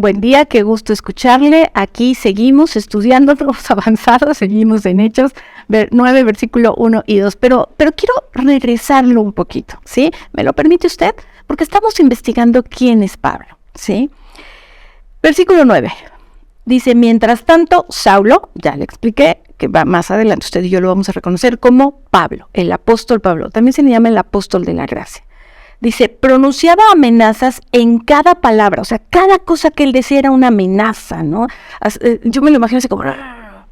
Buen día, qué gusto escucharle. Aquí seguimos estudiando los avanzados, seguimos en Hechos 9, versículo 1 y 2, pero quiero regresarlo un poquito, ¿sí? ¿Me lo permite usted? Porque estamos investigando quién es Pablo, ¿sí? Versículo 9, dice, mientras tanto, Saulo, ya le expliqué, que va más adelante, usted y yo lo vamos a reconocer como Pablo, el apóstol Pablo, también se le llama el apóstol de la gracia. Dice, pronunciaba amenazas en cada palabra, o sea, cada cosa que él decía era una amenaza, ¿no? Yo me lo imagino así como,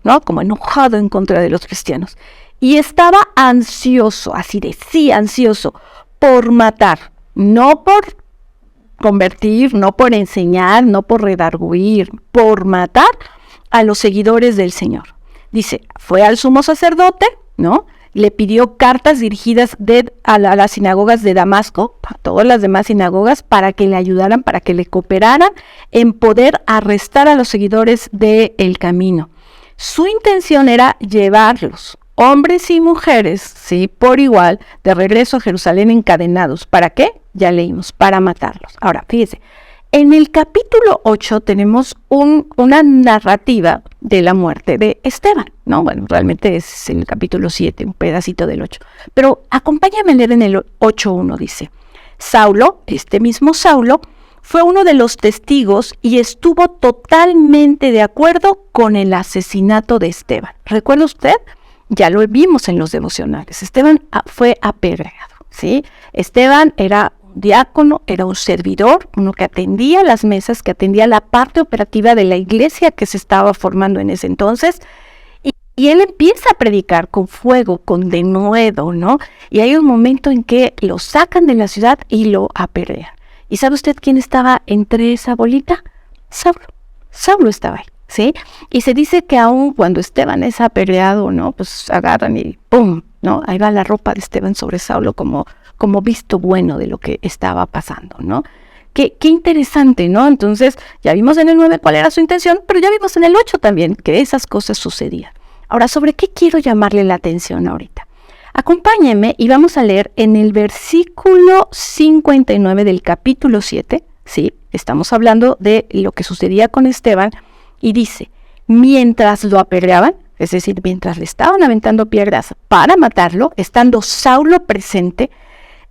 ¿no? Como enojado en contra de los cristianos. Y estaba ansioso, así decía, ansioso, por matar, no por convertir, no por enseñar, no por redarguir, por matar a los seguidores del Señor. Dice, fue al sumo sacerdote, ¿no? Le pidió cartas dirigidas a las sinagogas de Damasco, a todas las demás sinagogas, para que le ayudaran, para que le cooperaran en poder arrestar a los seguidores del camino. Su intención era llevarlos, hombres y mujeres, ¿sí?, por igual, de regreso a Jerusalén encadenados. ¿Para qué? Ya leímos, para matarlos. Ahora, fíjese, en el capítulo 8 tenemos una narrativa de la muerte de Esteban, ¿no? Bueno, realmente es el capítulo 7, un pedacito del 8. Pero acompáñame a leer en el 8.1, dice, Saulo, este mismo Saulo, fue uno de los testigos y estuvo totalmente de acuerdo con el asesinato de Esteban. ¿Recuerda usted? Ya lo vimos en los devocionales. Esteban fue apedreado, ¿sí? Esteban era diácono, era un servidor, uno que atendía las mesas, que atendía la parte operativa de la iglesia que se estaba formando en ese entonces, y él empieza a predicar con fuego, con denuedo, ¿no? Y hay un momento en que lo sacan de la ciudad y lo apedrean. ¿Y sabe usted quién estaba entre esa bolita? Saulo estaba ahí, ¿sí? Y se dice que aún cuando Esteban es apedreado, ¿no? Pues agarran y ¡pum!, ¿no? Ahí va la ropa de Esteban sobre Saulo como visto bueno de lo que estaba pasando, ¿no? Qué interesante, ¿no? Entonces, ya vimos en el 9 cuál era su intención, pero ya vimos en el 8 también que esas cosas sucedían. Ahora, ¿sobre qué quiero llamarle la atención ahorita? Acompáñenme y vamos a leer en el versículo 59 del capítulo 7, ¿sí? Estamos hablando de lo que sucedía con Esteban, y dice, mientras lo apedreaban, es decir, mientras le estaban aventando piedras para matarlo, estando Saulo presente,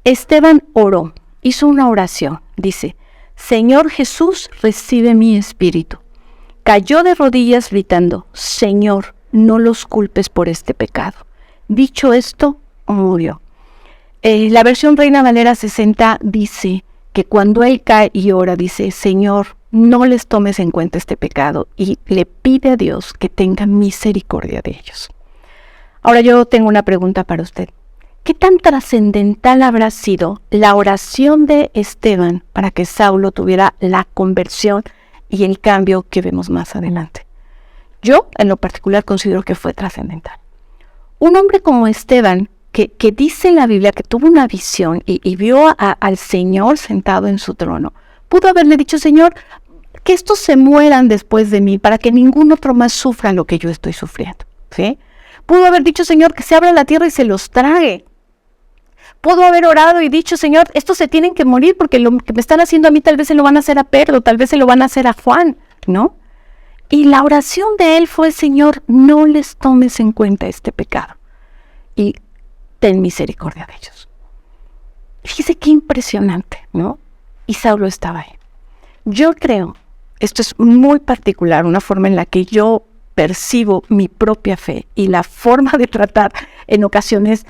Esteban oró, hizo una oración, dice, Señor Jesús, recibe mi espíritu. Cayó de rodillas gritando, Señor, no los culpes por este pecado. Dicho esto, murió. La versión Reina Valera 60 dice que cuando él cae y ora, dice, Señor, no les tomes en cuenta este pecado, y le pide a Dios que tenga misericordia de ellos. Ahora yo tengo una pregunta para usted. ¿Qué tan trascendental habrá sido la oración de Esteban para que Saulo tuviera la conversión y el cambio que vemos más adelante? Yo, en lo particular, considero que fue trascendental. Un hombre como Esteban, que dice en la Biblia que tuvo una visión y vio al Señor sentado en su trono, pudo haberle dicho, Señor, que estos se mueran después de mí para que ningún otro más sufra lo que yo estoy sufriendo, ¿sí? Pudo haber dicho, Señor, que se abra la tierra y se los trague. Pudo haber orado y dicho, Señor, estos se tienen que morir porque lo que me están haciendo a mí tal vez se lo van a hacer a Pedro, tal vez se lo van a hacer a Juan, ¿no? Y la oración de él fue, Señor, no les tomes en cuenta este pecado y ten misericordia de ellos. Fíjese qué impresionante, ¿no? Y Saulo estaba ahí. Yo creo, esto es muy particular, una forma en la que yo percibo mi propia fe y la forma de tratar en ocasiones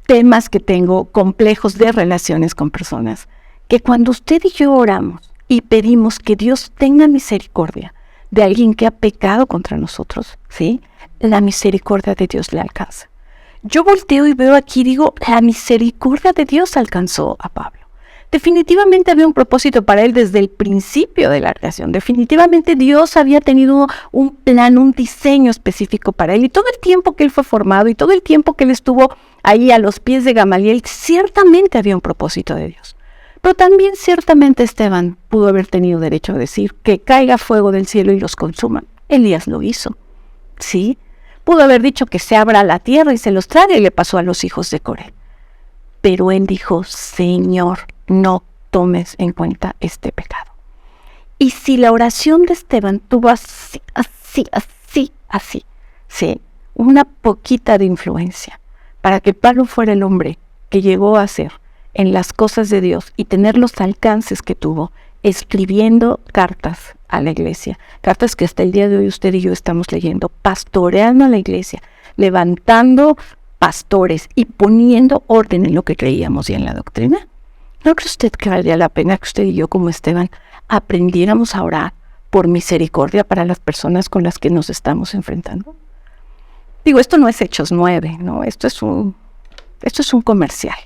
temas que tengo complejos de relaciones con personas, que cuando usted y yo oramos y pedimos que Dios tenga misericordia de alguien que ha pecado contra nosotros, ¿sí?, la misericordia de Dios le alcanza. Yo volteo y veo aquí, digo, la misericordia de Dios alcanzó a Pablo. Definitivamente había un propósito para él desde el principio de la relación. Definitivamente Dios había tenido un plan, un diseño específico para él. Y todo el tiempo que él fue formado y todo el tiempo que él estuvo ahí a los pies de Gamaliel, ciertamente había un propósito de Dios. Pero también ciertamente Esteban pudo haber tenido derecho a decir que caiga fuego del cielo y los consuma. Elías lo hizo, ¿sí? Pudo haber dicho que se abra la tierra y se los trague, y le pasó a los hijos de Coré. Pero él dijo, Señor, no tomes en cuenta este pecado. Y si la oración de Esteban tuvo así, sí, una poquita de influencia para que Pablo fuera el hombre que llegó a ser en las cosas de Dios y tener los alcances que tuvo, escribiendo cartas a la iglesia, cartas que hasta el día de hoy usted y yo estamos leyendo, pastoreando a la iglesia, levantando pastores y poniendo orden en lo que creíamos y en la doctrina. ¿No cree usted que valdría la pena que usted y yo, como Esteban, aprendiéramos a orar por misericordia para las personas con las que nos estamos enfrentando? Digo, esto no es Hechos 9, ¿no? Esto es un comercial.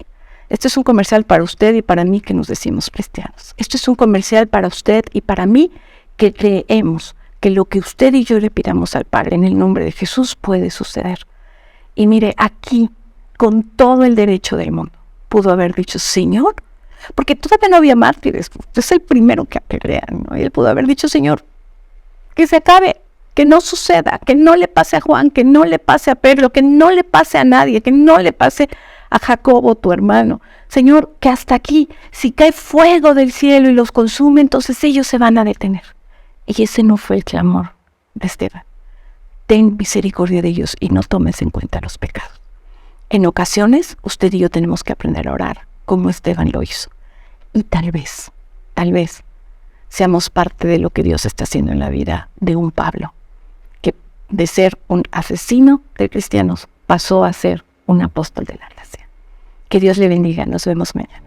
Esto es un comercial para usted y para mí que nos decimos cristianos. Esto es un comercial para usted y para mí que creemos que lo que usted y yo le pidamos al Padre en el nombre de Jesús puede suceder. Y mire, aquí, con todo el derecho del mundo, pudo haber dicho, Señor, porque todavía no había mártires, es el primero que apedrean, ¿no? Y él pudo haber dicho, Señor, que se acabe, que no suceda, que no le pase a Juan, que no le pase a Pedro, que no le pase a nadie, que no le pase a Jacobo, tu hermano. Señor, que hasta aquí, si cae fuego del cielo y los consume, entonces ellos se van a detener. Y ese no fue el clamor de Esteban. Ten misericordia de ellos y no tomes en cuenta los pecados. En ocasiones, usted y yo tenemos que aprender a orar, como Esteban lo hizo. Y tal vez, seamos parte de lo que Dios está haciendo en la vida de un Pablo, que de ser un asesino de cristianos pasó a ser un apóstol de la gracia. Que Dios le bendiga. Nos vemos mañana.